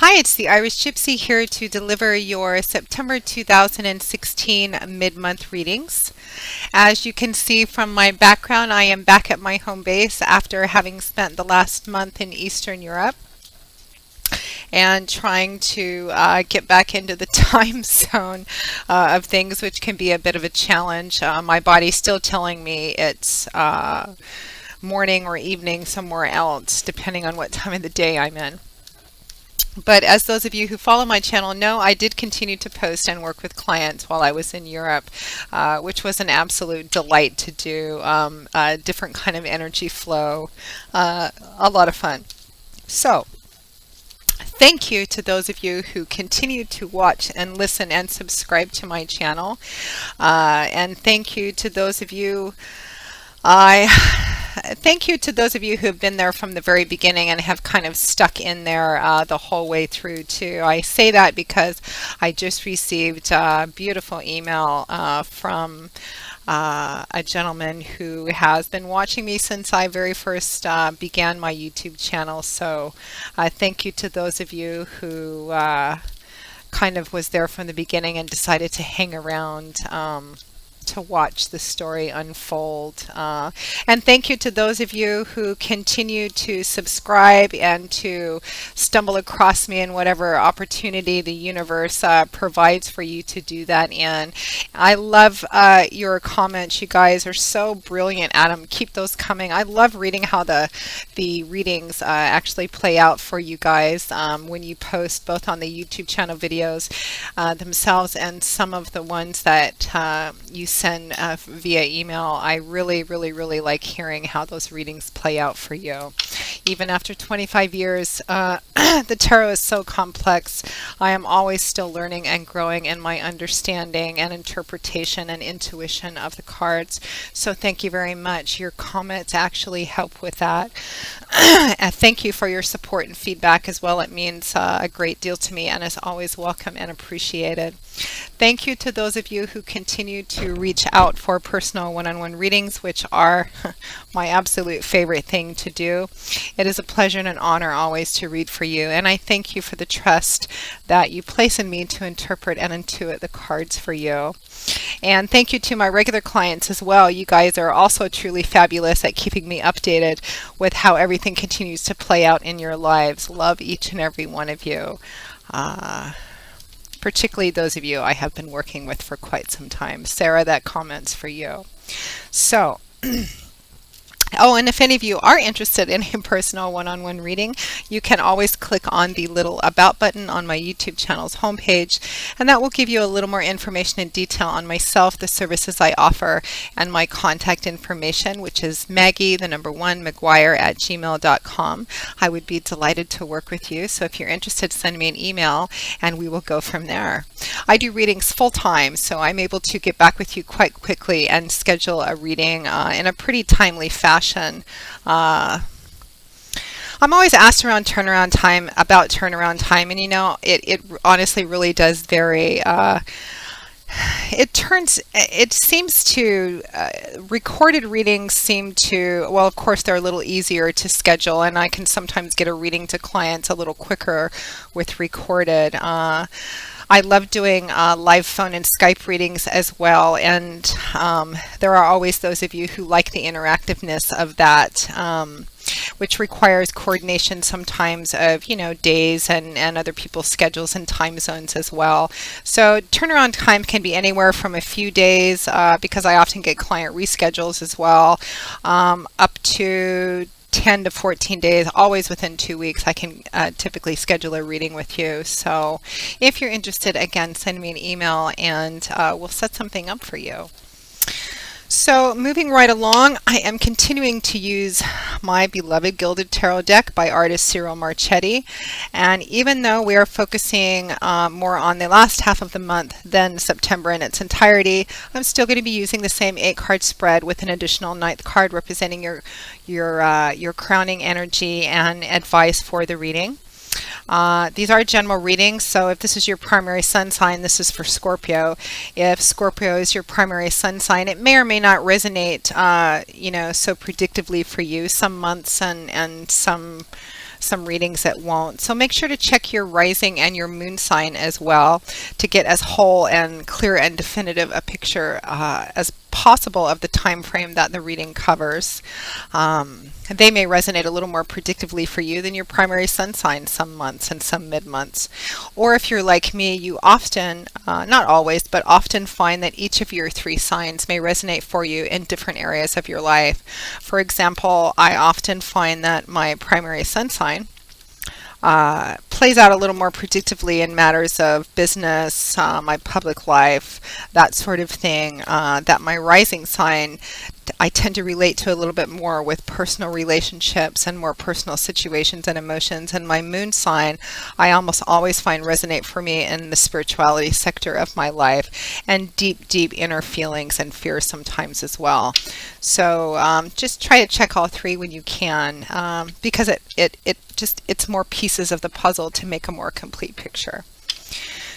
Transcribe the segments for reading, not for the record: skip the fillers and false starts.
Hi, it's the Irish Gypsy here to deliver your September 2016 mid-month readings. As you can see from my background, I am back at my home base after having spent the last month in Eastern Europe and trying to get back into the time zone of things, which can be a bit of a challenge. My body's still telling me it's morning or evening somewhere else, depending on what time of the day I'm in. But as those of you who follow my channel know, I did continue to post and work with clients while I was in Europe, which was an absolute delight to do. A different kind of energy flow, a lot of fun. So, thank you to those of you who continue to watch and listen and subscribe to my channel. And thank you to those of you I thank you to those of you who have been there from the very beginning and have kind of stuck in there the whole way through too. I say that because I just received a beautiful email from a gentleman who has been watching me since I very first began my YouTube channel. So thank you to those of you who kind of was there from the beginning and decided to hang around to watch the story unfold. And thank you to those of you who continue to subscribe and to stumble across me in whatever opportunity the universe provides for you to do that in. I love your comments. You guys are so brilliant at them. Keep those coming. I love reading how the readings actually play out for you guys when you post both on the YouTube channel videos themselves and some of the ones that you send via email. I really like hearing how those readings play out for you. Even after 25 years, the tarot is so complex. I am always still learning and growing in my understanding and interpretation and intuition of the cards. So thank you very much. Your comments actually help with that. And thank you for your support and feedback as well. It means a great deal to me and is always welcome and appreciated. Thank you to those of you who continue to reach out for personal one-on-one readings, which are my absolute favorite thing to do. It is a pleasure and an honor always to read for you, and I thank you for the trust that you place in me to interpret and intuit the cards for you. And thank you to my regular clients as well. You guys are also truly fabulous at keeping me updated with how everything continues to play out in your lives. Love each and every one of you. Particularly those of you I have been working with for quite some time. Sarah, that comment's for you. So, oh, and if any of you are interested in a personal one-on-one reading, you can always click on the little About button on my YouTube channel's homepage, and that will give you a little more information and detail on myself, the services I offer, and my contact information, which is Maggie1McGuire@gmail.com. I would be delighted to work with you, so if you're interested, send me an email, and we will go from there. I do readings full-time, so I'm able to get back with you quite quickly and schedule a reading in a pretty timely fashion. I'm always asked around about turnaround time, and you know, it honestly really does vary. It seems to, recorded readings seem to, well, of course, they're a little easier to schedule, and I can sometimes get a reading to clients a little quicker with recorded. I love doing live phone and Skype readings as well, and there are always those of you who like the interactiveness of that, which requires coordination sometimes of, you know, days and other people's schedules and time zones as well. So turnaround time can be anywhere from a few days, because I often get client reschedules as well, up to 10 to 14 days, always within 2 weeks. I can typically schedule a reading with you. So if you're interested, again, send me an email and we'll set something up for you. So moving right along, I am continuing to use my beloved Gilded Tarot deck by artist Cyril Marchetti. And even though we are focusing more on the last half of the month than September in its entirety, I'm still going to be using the same 8-card spread with an additional 9th card representing your crowning energy and advice for the reading. These are general readings, so if this is your primary sun sign, this is for Scorpio. If Scorpio is your primary sun sign, it may or may not resonate, you know, so predictively for you. Some months and some some readings that won't. So make sure to check your rising and your moon sign as well to get as whole and clear and definitive a picture as possible of the time frame that the reading covers. They may resonate a little more predictively for you than your primary sun sign some months and some mid-months. Or if you're like me, you often, not always, but often find that each of your 3 signs may resonate for you in different areas of your life. For example, I often find that my primary sun sign plays out a little more predictively in matters of business, my public life, that sort of thing, that my rising sign I tend to relate to a little bit more with personal relationships and more personal situations and emotions. And my moon sign, I almost always find resonate for me in the spirituality sector of my life and deep, deep inner feelings and fears sometimes as well. So just try to check all 3 when you can, because it's more pieces of the puzzle to make a more complete picture.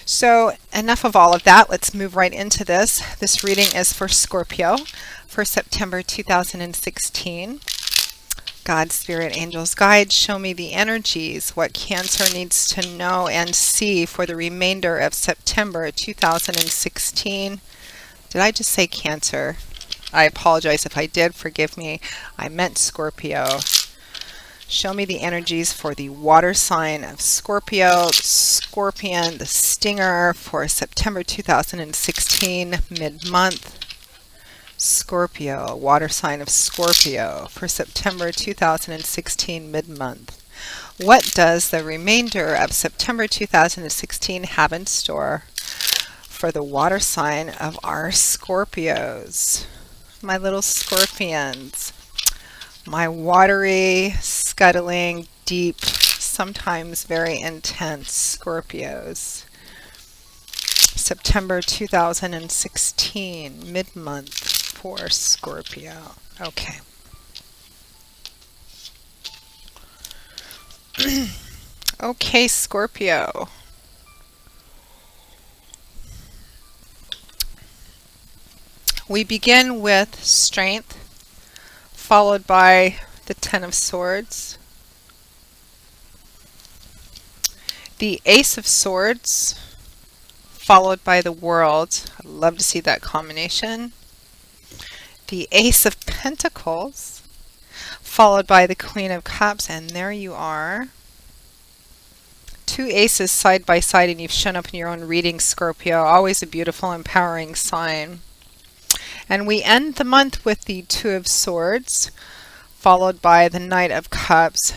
So enough of all of that. Let's move right into this. This reading is for Scorpio for September 2016. God, Spirit, Angels, Guides, show me the energies, what Cancer needs to know and see for the remainder of September 2016. Did I just say Cancer? I apologize if I did. Forgive me. I meant Scorpio. Show me the energies for the water sign of Scorpio, the Scorpion, the stinger for September 2016, mid-month. Scorpio, water sign of Scorpio for September 2016, mid-month. What does the remainder of September 2016 have in store for the water sign of our Scorpios? My little Scorpions. My watery, scuttling, deep, sometimes very intense Scorpios. September 2016, mid-month for Scorpio. Okay. Okay, Scorpio. We begin with strength, followed by the 10 of Swords, the Ace of Swords, followed by the World. I'd love to see that combination. The Ace of Pentacles, followed by the Queen of Cups, and there you are. 2 aces side by side, and you've shown up in your own reading, Scorpio. Always a beautiful, empowering sign. And we end the month with the 2 of Swords, followed by the Knight of Cups.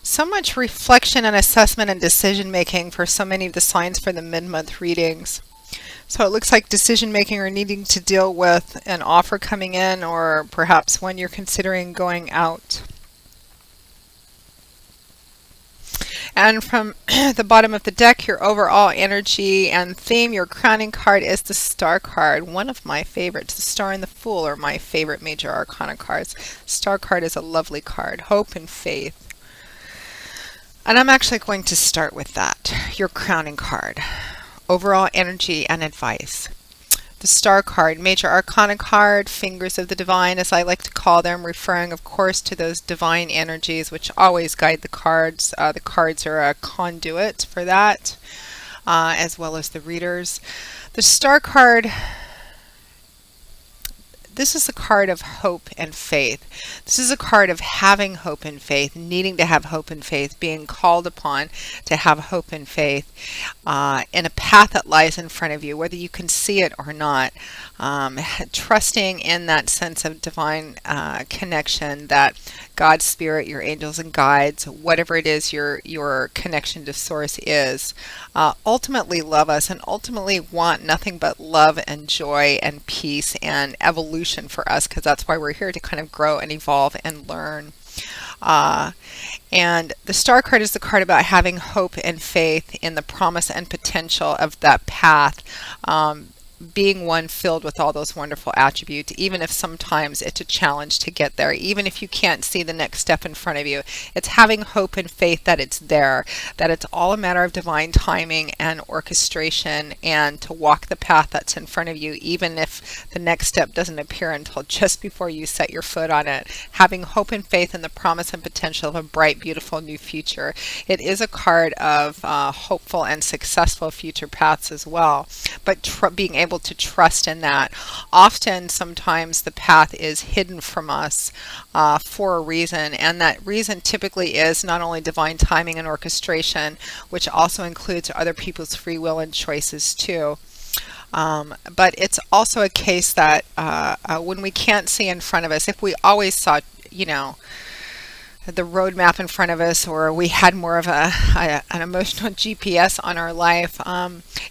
So much reflection and assessment and decision making for so many of the signs for the mid-month readings. So it looks like decision making or needing to deal with an offer coming in, or perhaps when you're considering going out. And from the bottom of the deck, your overall energy and theme, your crowning card is the Star card. One of my favorites. The Star and the Fool are my favorite major arcana cards. Star card is a lovely card. Hope and faith. And I'm actually going to start with that. Your crowning card. Overall energy and advice. The Star card, major arcana card, fingers of the divine, as I like to call them, referring, of course, to those divine energies which always guide the cards. The cards are a conduit for that, as well as the readers. The Star card, this is a card of hope and faith. This is a card of having hope and faith, needing to have hope and faith, being called upon to have hope and faith in a path that lies in front of you, whether you can see it or not. Trusting in that sense of divine connection, that God's Spirit, your angels and guides, whatever it is your connection to Source is, ultimately love us and ultimately want nothing but love and joy and peace and evolution for us, because that's why we're here, to kind of grow and evolve and learn. And the Star card is the card about having hope and faith in the promise and potential of that path. being one filled with all those wonderful attributes, even if sometimes it's a challenge to get there, even if you can't see the next step in front of you. It's having hope and faith that it's there, that it's all a matter of divine timing and orchestration, and to walk the path that's in front of you, even if the next step doesn't appear until just before you set your foot on it. Having hope and faith in the promise and potential of a bright, beautiful new future. It is a card of hopeful and successful future paths as well, but being able to trust in that. Often, sometimes the path is hidden from us for a reason, and that reason typically is not only divine timing and orchestration, which also includes other people's free will and choices too. But it's also a case that when we can't see in front of us, if we always saw, the roadmap in front of us, or we had more of an emotional GPS on our life,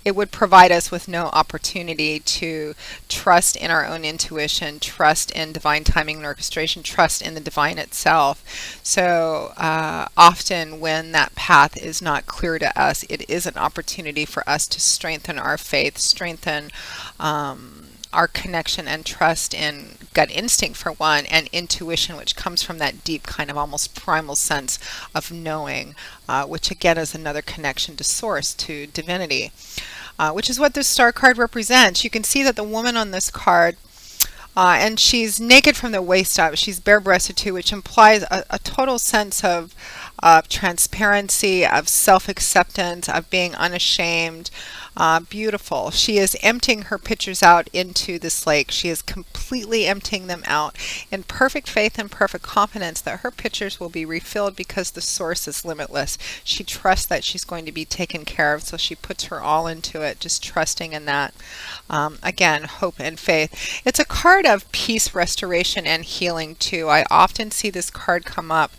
it would provide us with no opportunity to trust in our own intuition, trust in divine timing and orchestration, trust in the divine itself. So often when that path is not clear to us, it is an opportunity for us to strengthen our faith, strengthen our connection and trust in gut instinct for one, and intuition, which comes from that deep kind of almost primal sense of knowing, which again is another connection to source, to divinity, which is what this star card represents. You can see that the woman on this card, and she's naked from the waist up, she's bare-breasted too, which implies a total sense of transparency, of self-acceptance, of being unashamed. Beautiful. She is emptying her pictures out into this lake. She is completely emptying them out in perfect faith and perfect confidence that her pictures will be refilled because the source is limitless. She trusts that she's going to be taken care of, so she puts her all into it, just trusting in that. Again, hope and faith. It's a card of peace, restoration, and healing too. I often see this card come up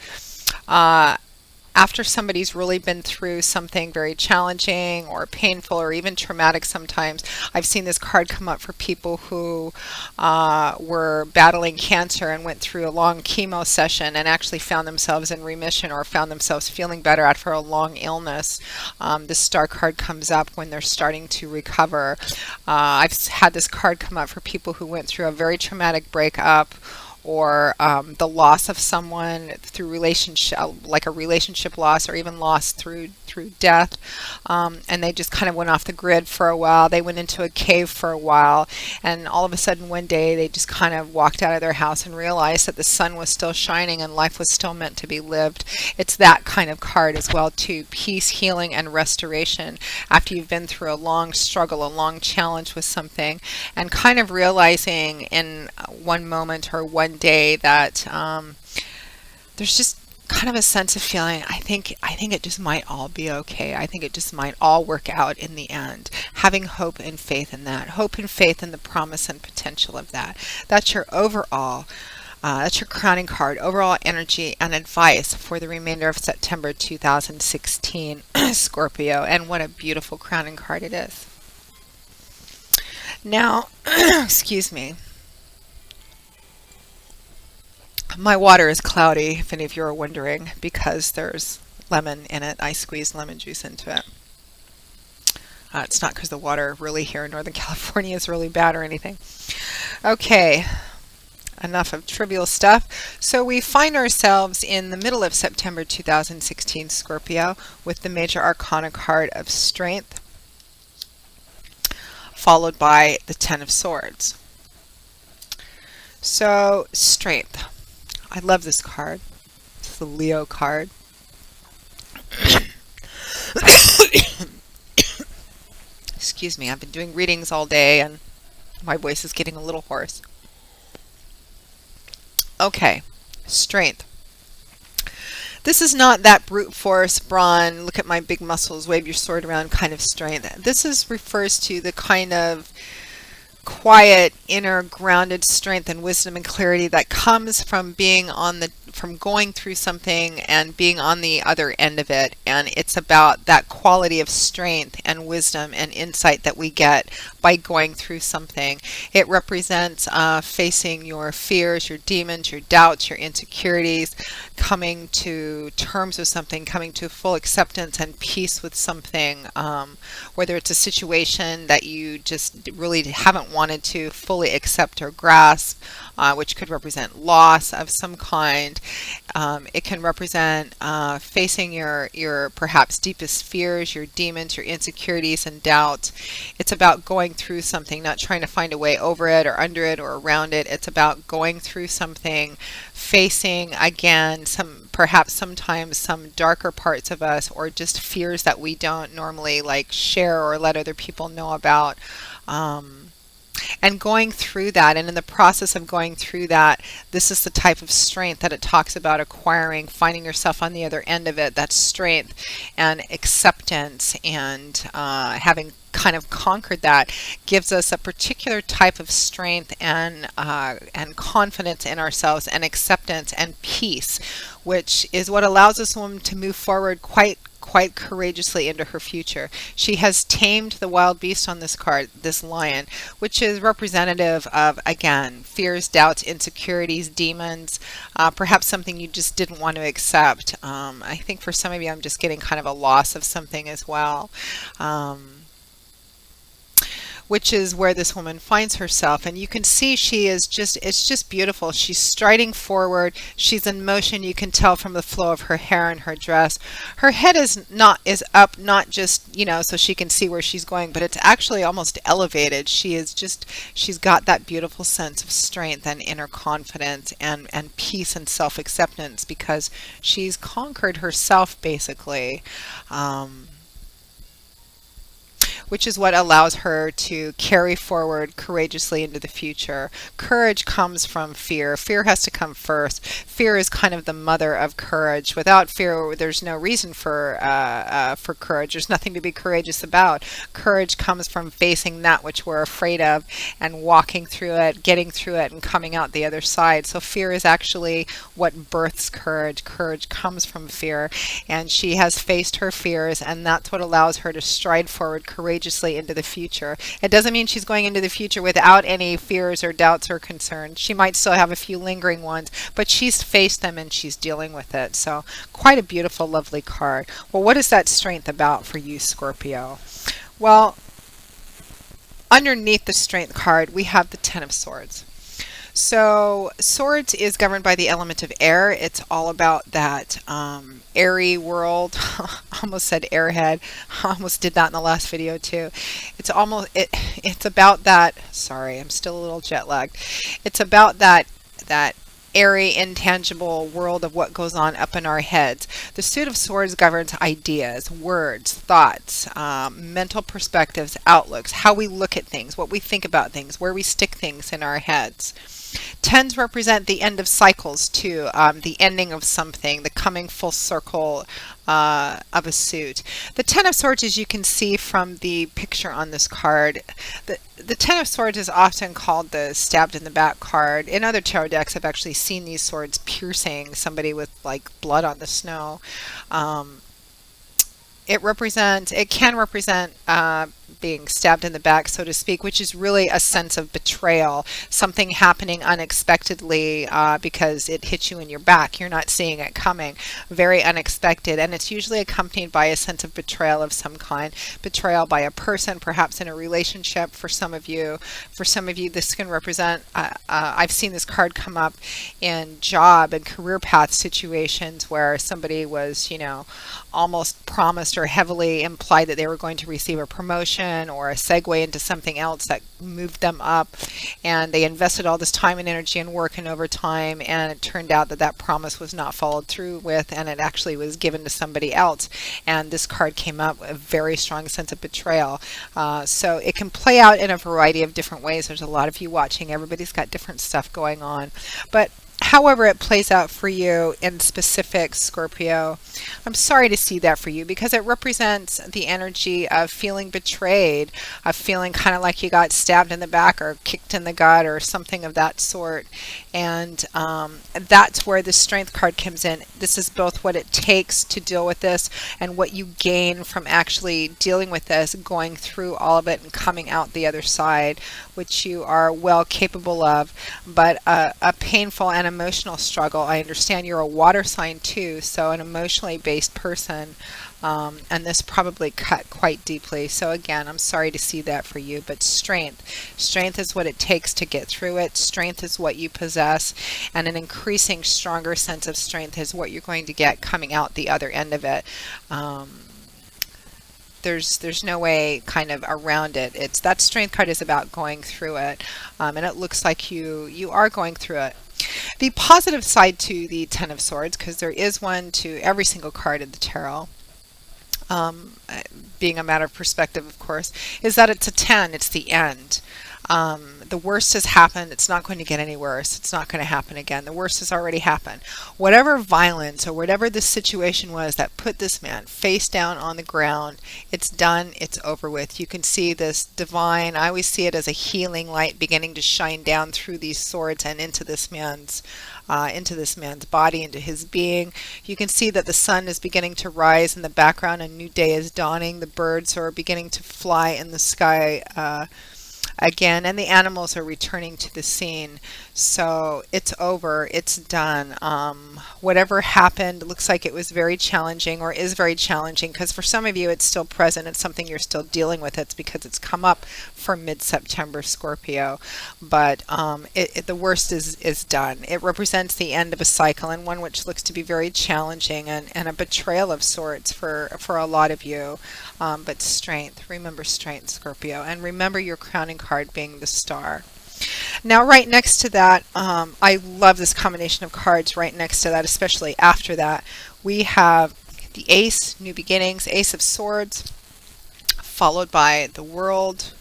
after somebody's really been through something very challenging or painful or even traumatic sometimes. I've seen this card come up for people who were battling cancer and went through a long chemo session and actually found themselves in remission or found themselves feeling better after a long illness. This star card comes up when they're starting to recover. I've had this card come up for people who went through a very traumatic breakup, or the loss of someone through relationship, like a relationship loss, or even loss through death, and they just kind of went off the grid for a while. They went into a cave for a while, and all of a sudden one day they just kind of walked out of their house and realized that the sun was still shining and life was still meant to be lived. It's that kind of card as well too. Peace, healing, and restoration after you've been through a long struggle, a long challenge with something, and kind of realizing in one moment or one day that there's just kind of a sense of feeling, I think it just might all be okay. I think it just might all work out in the end. Having hope and faith in that. Hope and faith in the promise and potential of that. That's your overall, that's your crowning card, overall energy and advice for the remainder of September 2016, Scorpio. And what a beautiful crowning card it is. Now, excuse me. My water is cloudy, if any of you are wondering, because there's lemon in it. I squeezed lemon juice into it. It's not because the water really here in Northern California is really bad or anything. Okay, enough of trivial stuff. So we find ourselves in the middle of September 2016, Scorpio, with the major arcana card of Strength, followed by the Ten of Swords. So, Strength. I love this card. It's the Leo card. Excuse me, I've been doing readings all day and my voice is getting a little hoarse. Okay, Strength. This is not that brute force, brawn, look at my big muscles, wave your sword around kind of strength. This refers to the kind of quiet, inner, grounded strength and wisdom and clarity that comes from being on the from going through something and being on the other end of it. And it's about that quality of strength and wisdom and insight that we get by going through something. It represents facing your fears, your demons, your doubts, your insecurities, coming to terms with something, coming to full acceptance and peace with something, whether it's a situation that you just really haven't wanted to fully accept or grasp, which could represent loss of some kind. It can represent facing your perhaps deepest fears, your demons, your insecurities and doubts. It's about going through something, not trying to find a way over it or under it or around it. It's about going through something, facing again perhaps sometimes some darker parts of us, or just fears that we don't normally like share or let other people know about. And going through that, and in the process of going through that, this is the type of strength that it talks about acquiring, finding yourself on the other end of it. That strength and acceptance and having kind of conquered that gives us a particular type of strength and confidence in ourselves and acceptance and peace, which is what allows this woman to move forward quite courageously into her future. She has tamed the wild beast on this card, this lion, which is representative of, again, fears, doubts, insecurities, demons, perhaps something you just didn't want to accept. I think for some of you, I'm just getting kind of a loss of something as well. Which is where this woman finds herself. And you can see it's just beautiful. She's striding forward. She's in motion. You can tell from the flow of her hair and her dress. Her head is up, not just, so she can see where she's going, but it's actually almost elevated. She's got that beautiful sense of strength and inner confidence and peace and self-acceptance because she's conquered herself basically. Which is what allows her to carry forward courageously into the future. Courage comes from fear. Fear has to come first. Fear is kind of the mother of courage. Without fear, there's no reason for courage. There's nothing to be courageous about. Courage comes from facing that which we're afraid of and walking through it, getting through it, and coming out the other side. So fear is actually what births courage. Courage comes from fear, and she has faced her fears, and that's what allows her to stride forward courageously into the future. It doesn't mean she's going into the future without any fears or doubts or concerns. She might still have a few lingering ones, but she's faced them and she's dealing with it. So quite a beautiful, lovely card. Well, what is that strength about for you, Scorpio? Well, underneath the strength card, we have the Ten of Swords. So swords is governed by the element of air. It's all about that airy world. I almost said airhead. I almost did that in the last video too. It's about that. Sorry, I'm still a little jet lagged. It's about that airy, intangible world of what goes on up in our heads. The Suit of Swords governs ideas, words, thoughts, mental perspectives, outlooks, how we look at things, what we think about things, where we stick things in our heads. Tens represent the end of cycles too, the ending of something, the coming full circle of a suit. The Ten of Swords, as you can see from the picture on this card, the Ten of Swords is often called the stabbed in the back card. In other tarot decks, I've actually seen these swords piercing somebody with like blood on the snow. It can represent being stabbed in the back, so to speak, which is really a sense of betrayal, something happening unexpectedly because it hits you in your back. You're not seeing it coming, very unexpected, and it's usually accompanied by a sense of betrayal of some kind, betrayal by a person, perhaps in a relationship. For some of you, this can represent, I've seen this card come up in job and career path situations where somebody was, almost promised or heavily implied that they were going to receive a promotion or a segue into something else that moved them up, and they invested all this time and energy and work and overtime, and it turned out that that promise was not followed through with, and it actually was given to somebody else. And this card came up, a very strong sense of betrayal. So it can play out in a variety of different ways. There's a lot of you watching. Everybody's got different stuff going on, but however it plays out for you in specific, Scorpio, I'm sorry to see that for you because it represents the energy of feeling betrayed, of feeling kind of like you got stabbed in the back or kicked in the gut or something of that sort. And that's where the strength card comes in. This is both what it takes to deal with this and what you gain from actually dealing with this, going through all of it and coming out the other side, which you are well capable of. But a painful and emotional struggle. I understand you're a water sign too, so an emotionally based person, and this probably cut quite deeply. So again, I'm sorry to see that for you, but strength is what it takes to get through it. Strength is what you possess, and an increasing stronger sense of strength is what you're going to get coming out the other end of it. There's no way kind of around it. It's that strength card is about going through it, and it looks like you are going through it. The positive side to the Ten of Swords, because there is one to every single card in the tarot, being a matter of perspective, of course, is that it's a 10. It's the end. The worst has happened. It's not going to get any worse. It's not going to happen again. The worst has already happened. Whatever violence or whatever the situation was that put this man face down on the ground, it's done. It's over with. You can see this divine, I always see it as a healing light beginning to shine down through these swords and into this man's body, into his being. You can see that the sun is beginning to rise in the background. A new day is dawning. The birds are beginning to fly in the sky again, and the animals are returning to the scene. So it's over, it's done. Whatever happened looks like it was very challenging, or is very challenging, because for some of you it's still present. It's something you're still dealing with. It's because it's come up for mid-September, Scorpio. But the worst is done. It represents the end of a cycle, and one which looks to be very challenging, and a betrayal of sorts for a lot of you. But strength, remember strength, Scorpio, and remember your crowning card being the Star. Now, right next to that, I love this combination of cards. Right next to that, especially after that, we have the Ace, New Beginnings, Ace of Swords, followed by the World.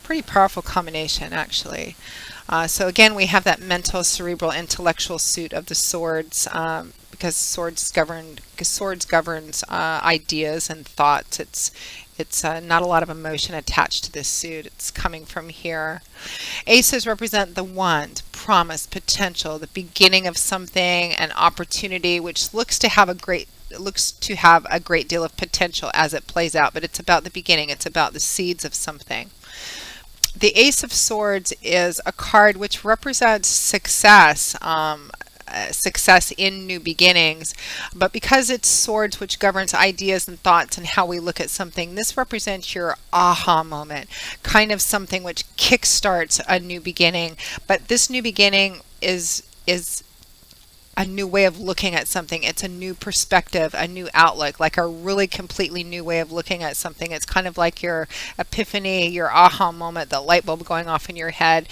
Pretty powerful combination, actually. So again, we have that mental, cerebral, intellectual suit of the swords, because swords governs ideas and thoughts. It's not a lot of emotion attached to this suit. It's coming from here. Aces represent the wand, promise, potential, the beginning of something, an opportunity, which looks to have a great deal of potential as it plays out. But it's about the beginning. It's about the seeds of something. The Ace of Swords is a card which represents success. Success in new beginnings, but because it's swords which governs ideas and thoughts and how we look at something, this represents your aha moment, kind of something which kickstarts a new beginning. But this new beginning is a new way of looking at something. It's a new perspective, a new outlook, like a really completely new way of looking at something. It's kind of like your epiphany, your aha moment, the light bulb going off in your head.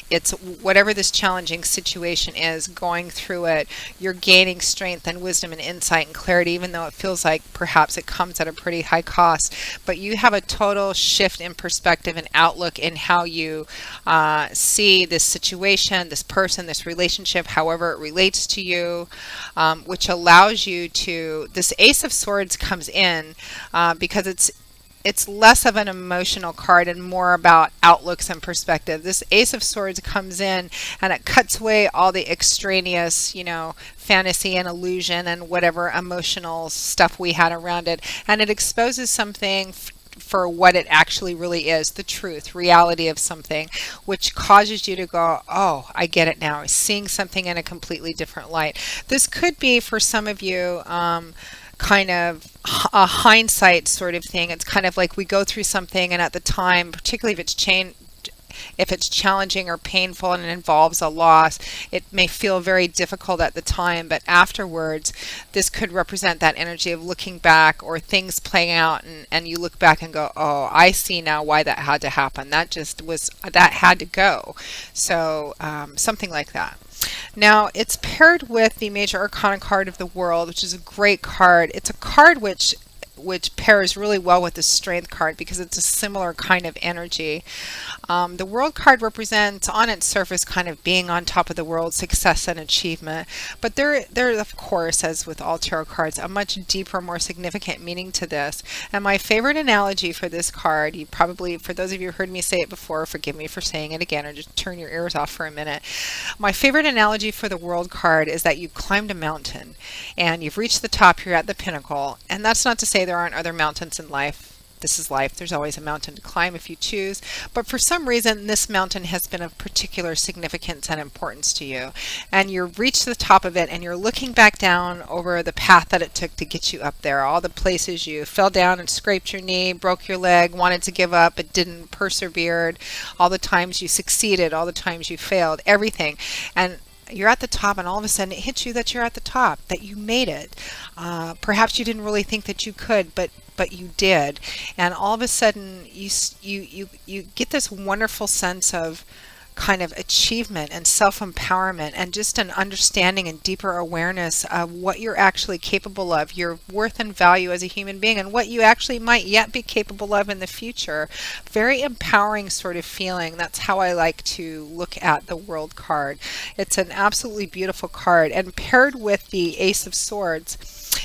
It's whatever this challenging situation is, going through it, you're gaining strength and wisdom and insight and clarity, even though it feels like perhaps it comes at a pretty high cost. But you have a total shift in perspective and outlook in how you see this situation, this person, this relationship, however it relates to you. Which allows you to, this Ace of Swords comes in because it's less of an emotional card and more about outlooks and perspective. This Ace of Swords comes in and it cuts away all the extraneous, fantasy and illusion and whatever emotional stuff we had around it, and it exposes something for what it actually really is, the truth, reality of something, which causes you to go, oh, I get it now, seeing something in a completely different light. This could be for some of you kind of a hindsight sort of thing. It's kind of like we go through something and at the time, particularly if it's challenging or painful and it involves a loss, it may feel very difficult at the time, but afterwards this could represent that energy of looking back or things playing out, and you look back and go, oh, I see now why that had to happen. That had to go. So something like that. Now, it's paired with the Major Arcana card of the World, which is a great card. It's a card which pairs really well with the Strength card because it's a similar kind of energy. The world card represents on its surface kind of being on top of the world, success and achievement. But there of course, as with all tarot cards, a much deeper, more significant meaning to this. And my favorite analogy for this card, you probably, for those of you who heard me say it before, forgive me for saying it again, or just turn your ears off for a minute. My favorite analogy for the world card is that you climbed a mountain and you've reached the top, you're at the pinnacle. And that's not to say there aren't other mountains in life. This is life. There's always a mountain to climb if you choose. But for some reason, this mountain has been of particular significance and importance to you. And you've reached the top of it and you're looking back down over the path that it took to get you up there. All the places you fell down and scraped your knee, broke your leg, wanted to give up, but didn't, persevered. All the times you succeeded, all the times you failed, everything. And you're at the top, and all of a sudden it hits you that you're at the top, that you made it. Perhaps you didn't really think that you could, but you did. And all of a sudden you get this wonderful sense of kind of achievement and self-empowerment and just an understanding and deeper awareness of what you're actually capable of, your worth and value as a human being, and what you actually might yet be capable of in the future. Very empowering sort of feeling. That's how I like to look at the World card. It's an absolutely beautiful card, and paired with the Ace of Swords,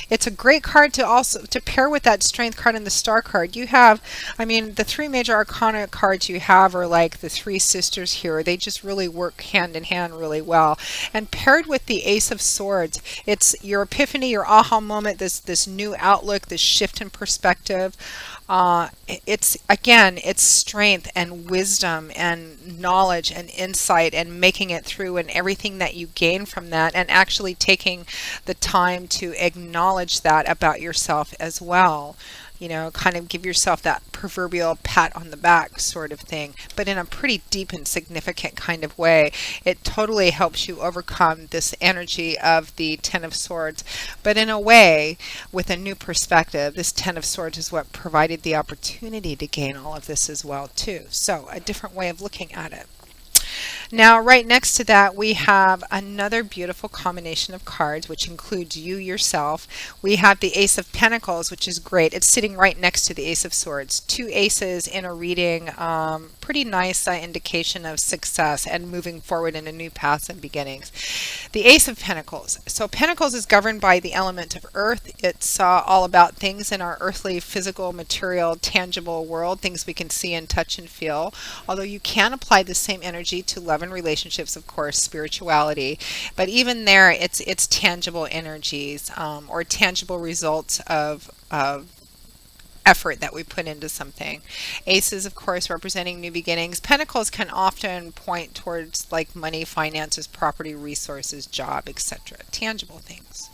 it's a great card to also to pair with that Strength card and the Star card. You have, I mean, the three major arcana cards you have are like the three sisters here. They just really work hand in hand really well. And paired with the Ace of Swords, it's your epiphany, your aha moment, this new outlook, this shift in perspective. It's again, it's strength and wisdom and knowledge and insight and making it through, and everything that you gain from that, and actually taking the time to acknowledge that about yourself as well. You know, kind of give yourself that proverbial pat on the back sort of thing, but in a pretty deep and significant kind of way. It totally helps you overcome this energy of the Ten of Swords, but in a way with a new perspective. This Ten of Swords is what provided the opportunity to gain all of this as well too. So a different way of looking at it. Now, right next to that, we have another beautiful combination of cards, which includes you yourself. We have the Ace of Pentacles, which is great. It's sitting right next to the Ace of Swords. Two aces in a reading, pretty nice indication of success and moving forward into new paths and beginnings. The Ace of Pentacles. So Pentacles is governed by the element of earth. It's all about things in our earthly, physical, material, tangible world, things we can see and touch and feel. Although you can apply the same energy to love and relationships, of course, spirituality, but even there, it's tangible energies, or tangible results of effort that we put into something. Aces, of course, representing new beginnings. Pentacles can often point towards like money, finances, property, resources, job, etc. Tangible things.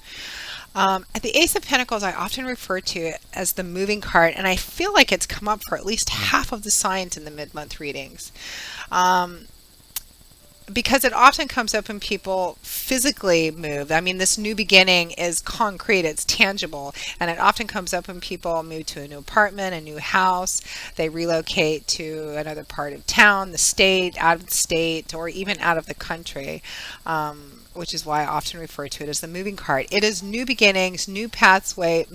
At the Ace of Pentacles, I often refer to it as the moving card, and I feel like it's come up for at least half of the signs in the mid-month readings. Because it often comes up when people physically move. I mean, this new beginning is concrete, it's tangible, and it often comes up when people move to a new apartment, a new house, they relocate to another part of town, the state, out of the state, or even out of the country. Which is why I often refer to it as the moving card. It is new beginnings, new pathways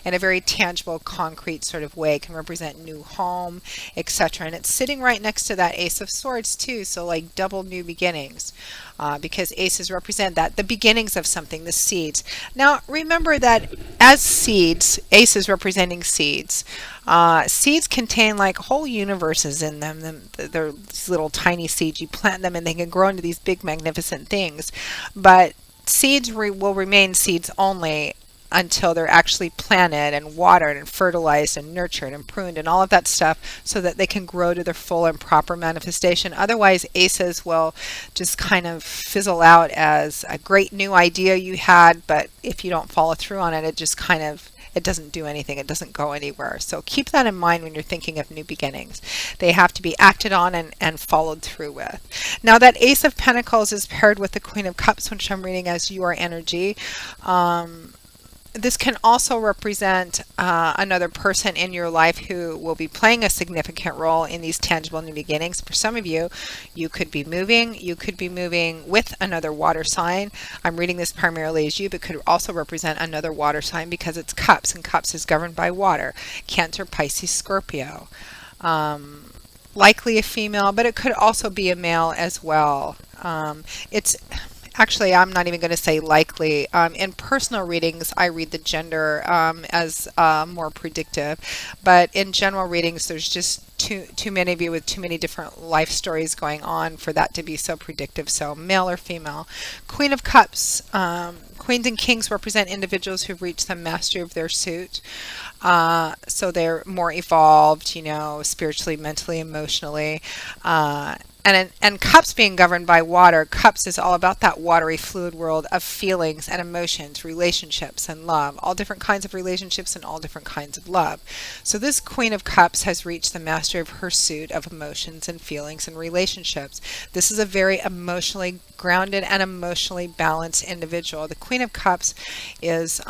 in a very tangible, concrete sort of way. It can represent new home, etc. And it's sitting right next to that Ace of Swords too, so like double new beginnings. Because aces represent that, the beginnings of something, the seeds. Now remember that as seeds, aces representing seeds, seeds contain like whole universes in them. They're these little tiny seeds. You plant them and they can grow into these big magnificent things. But seeds will remain seeds only until they're actually planted and watered and fertilized and nurtured and pruned and all of that stuff, so that they can grow to their full and proper manifestation. Otherwise, aces will just kind of fizzle out as a great new idea you had, but if you don't follow through on it, it just kind of, it doesn't do anything. It doesn't go anywhere. So keep that in mind when you're thinking of new beginnings. They have to be acted on and followed through with. Now that Ace of Pentacles is paired with the Queen of Cups, which I'm reading as your energy. This can also represent another person in your life who will be playing a significant role in these tangible new beginnings. For some of you, you could be moving. You could be moving with another water sign. I'm reading this primarily as you, but could also represent another water sign because it's cups, and cups is governed by water. Cancer, Pisces, Scorpio. likely a female, but it could also be a male as well. It's actually, I'm not even going to say likely. In personal readings, I read the gender as more predictive, but in general readings, there's just too many of you with too many different life stories going on for that to be so predictive. So male or female. Queen of Cups. Queens and kings represent individuals who've reached the mastery of their suit. So they're more evolved, spiritually, mentally, emotionally. And cups being governed by water, cups is all about that watery fluid world of feelings and emotions, relationships and love, all different kinds of relationships and all different kinds of love. So this Queen of Cups has reached the mastery of her suit of emotions and feelings and relationships. This is a very emotionally grounded and emotionally balanced individual. The Queen of Cups is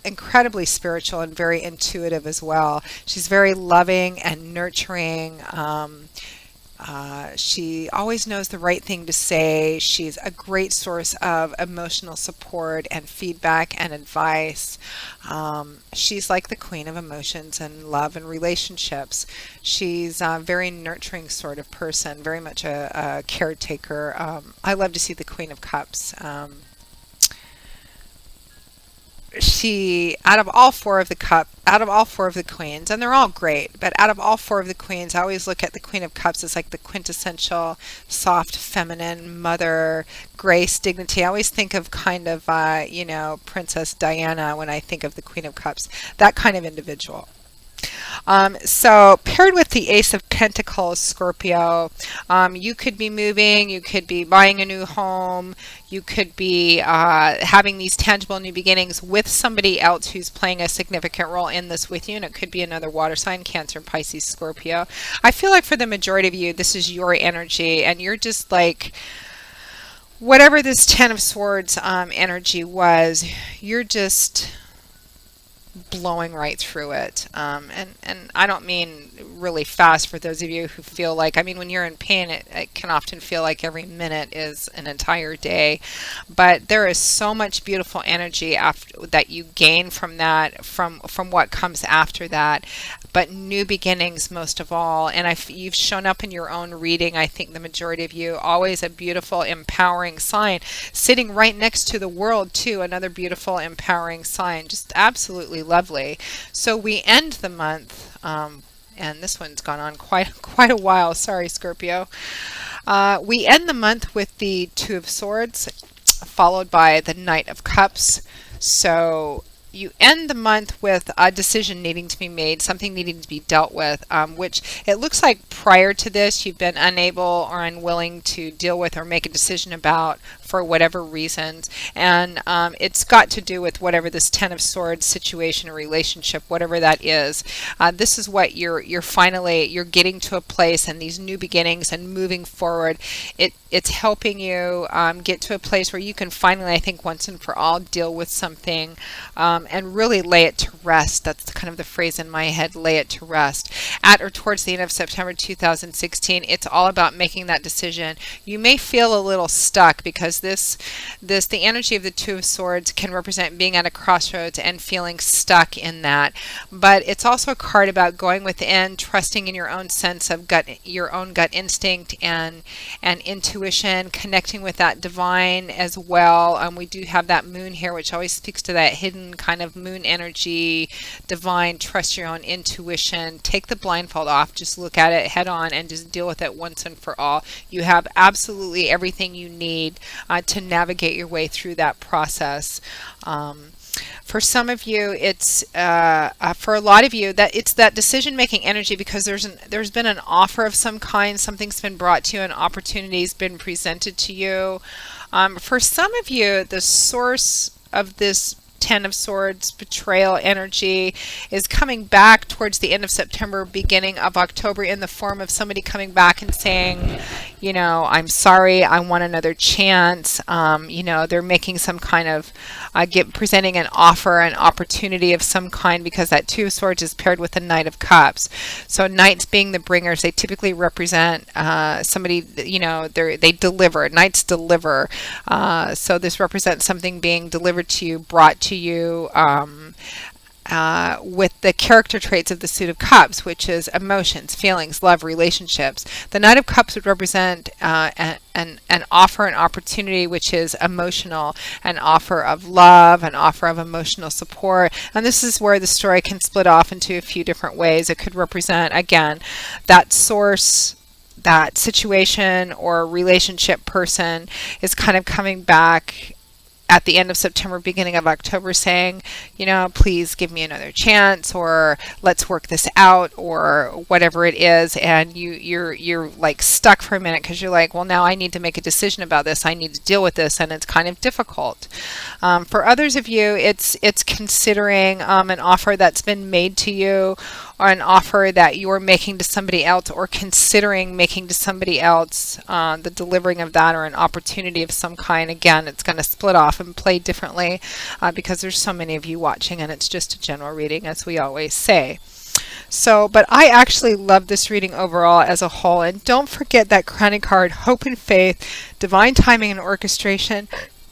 incredibly spiritual and very intuitive as well. She's very loving and nurturing. She always knows the right thing to say. She's a great source of emotional support and feedback and advice. She's like the queen of emotions and love and relationships. She's a very nurturing sort of person, very much a caretaker. I love to see the Queen of Cups. She out of all four of the queens, and they're all great, but out of all four of the queens, I always look at the Queen of Cups as like the quintessential soft feminine mother, grace, dignity. I always think of kind of Princess Diana when I think of the Queen of Cups, that kind of individual. So paired with the Ace of Pentacles, Scorpio, you could be moving, you could be buying a new home, you could be having these tangible new beginnings with somebody else who's playing a significant role in this with you, and it could be another water sign, Cancer, Pisces, Scorpio. I feel like for the majority of you, this is your energy, and you're just like, whatever this Ten of Swords energy was, you're just blowing right through it. And I don't mean really fast for those of you who feel like, I mean, when you're in pain, it can often feel like every minute is an entire day. But there is so much beautiful energy that you gain from that, from what comes after that. But new beginnings most of all. And you've shown up in your own reading, I think the majority of you, always a beautiful, empowering sign. Sitting right next to the world, too, another beautiful, empowering sign. Just absolutely lovely. So we end the month, and this one's gone on quite a while. Sorry, Scorpio. We end the month with the Two of Swords, followed by the Knight of Cups. So you end the month with a decision needing to be made, something needing to be dealt with, which it looks like prior to this you've been unable or unwilling to deal with or make a decision about for whatever reasons. And it's got to do with whatever this Ten of Swords situation or relationship, whatever that is. This is what you're getting to a place, and these new beginnings and moving forward, it's helping you get to a place where you can finally, I think, once and for all deal with something and really lay it to rest. That's kind of the phrase in my head, lay it to rest. At or towards the end of September 2016, it's all about making that decision. You may feel a little stuck because the energy of the Two of Swords can represent being at a crossroads and feeling stuck in that. But it's also a card about going within, trusting in your own sense of your own gut instinct and intuition, connecting with that divine as well. We do have that moon here, which always speaks to that hidden kind of moon energy, divine, trust your own intuition. Take the blindfold off, just look at it head on and just deal with it once and for all. You have absolutely everything you need to navigate your way through that process. For some of you, it's for a lot of you that it's that decision-making energy because there's been an offer of some kind, something's been brought to you, an opportunity's been presented to you. For some of you, the source of this Ten of Swords betrayal energy is coming back towards the end of September, beginning of October, in the form of somebody coming back and saying, I'm sorry, I want another chance. They're making some kind of presenting an offer, an opportunity of some kind, because that Two of Swords is paired with the Knight of Cups. So knights being the bringers, they typically represent somebody, they deliver. Knights deliver. So this represents something being delivered to you, brought to you, with the character traits of the Suit of Cups, which is emotions, feelings, love, relationships. The Knight of Cups would represent an offer, an opportunity, which is emotional, an offer of love, an offer of emotional support. And this is where the story can split off into a few different ways. It could represent, again, that source, that situation or relationship person is kind of coming back at the end of September, beginning of October, saying, you know, please give me another chance, or let's work this out, or whatever it is. And you're like stuck for a minute because you're like, well, now I need to make a decision about this. I need to deal with this, and it's kind of difficult. For others of you, it's considering an offer that's been made to you, or an offer that you're making to somebody else, or considering making to somebody else, the delivering of that, or an opportunity of some kind. Again, it's going to split off and play differently because there's so many of you watching, and it's just a general reading, as we always say. So, but I actually love this reading overall as a whole. And don't forget that crowning card, hope and faith, divine timing and orchestration.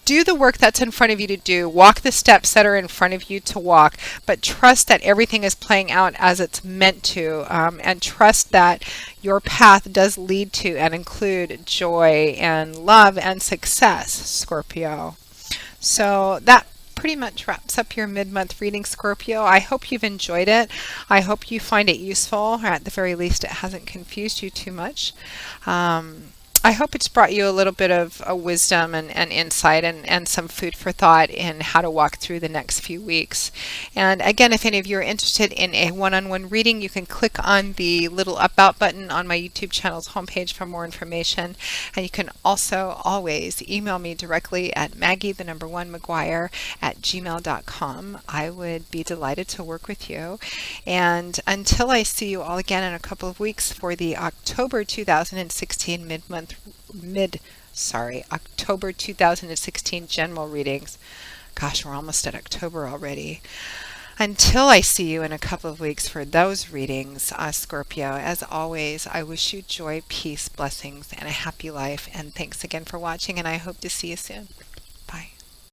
Do the work that's in front of you to do. Walk the steps that are in front of you to walk, but trust that everything is playing out as it's meant to, and trust that your path does lead to and include joy and love and success, Scorpio. So that pretty much wraps up your mid-month reading, Scorpio. I hope you've enjoyed it. I hope you find it useful, or at the very least it hasn't confused you too much. I hope it's brought you a little bit of wisdom and insight, and some food for thought in how to walk through the next few weeks. And again, if any of you are interested in a one-on-one reading, you can click on the little About button on my YouTube channel's homepage for more information. And you can also always email me directly at Maggie1McGuire@gmail.com. I would be delighted to work with you. And until I see you all again in a couple of weeks for the October 2016 October 2016 general readings. Gosh, we're almost at October already. Until I see you in a couple of weeks for those readings, Scorpio, as always, I wish you joy, peace, blessings, and a happy life. And thanks again for watching, and I hope to see you soon.